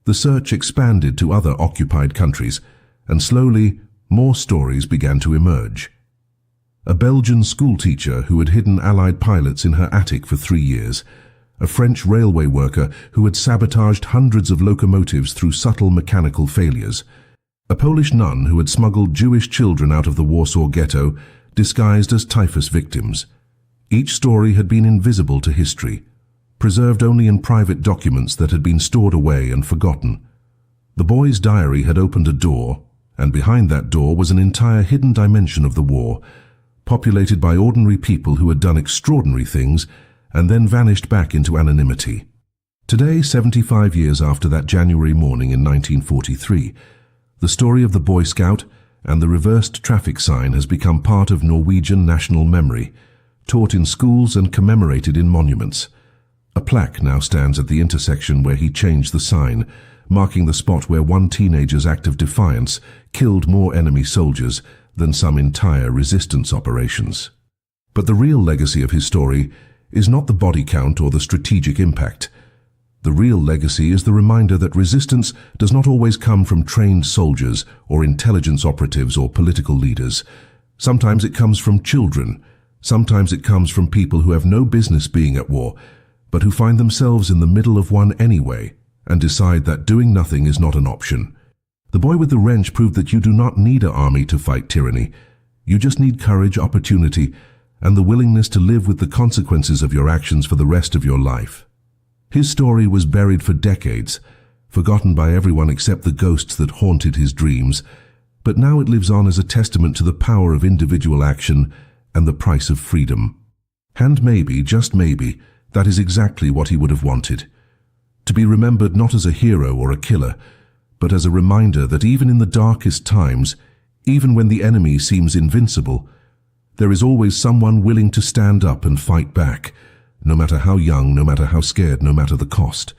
The search expanded to other occupied countries, and slowly more stories began to emerge. A Belgian schoolteacher who had hidden Allied pilots in her attic for 3 years, a French railway worker who had sabotaged hundreds of locomotives through subtle mechanical failures, a Polish nun who had smuggled Jewish children out of the Warsaw Ghetto, disguised as typhus victims. Each story had been invisible to history, preserved only in private documents that had been stored away and forgotten. The boy's diary had opened a door, and behind that door was an entire hidden dimension of the war, populated by ordinary people who had done extraordinary things and then vanished back into anonymity. Today, 75 years after that January morning in 1943, the story of the Boy Scout and the reversed traffic sign has become part of Norwegian national memory, taught in schools and commemorated in monuments. A plaque now stands at the intersection where he changed the sign, marking the spot where one teenager's act of defiance killed more enemy soldiers than some entire resistance operations. But the real legacy of his story is not the body count or the strategic impact. The real legacy is the reminder that resistance does not always come from trained soldiers or intelligence operatives or political leaders. Sometimes it comes from children. Sometimes it comes from people who have no business being at war, but who find themselves in the middle of one anyway and decide that doing nothing is not an option. The boy with the wrench proved that you do not need an army to fight tyranny. You just need courage, opportunity, and the willingness to live with the consequences of your actions for the rest of your life. His story was buried for decades, forgotten by everyone except the ghosts that haunted his dreams, but now it lives on as a testament to the power of individual action and the price of freedom. And maybe, just maybe, that is exactly what he would have wanted. To be remembered not as a hero or a killer, but as a reminder that even in the darkest times, even when the enemy seems invincible, there is always someone willing to stand up and fight back, no matter how young, no matter how scared, no matter the cost.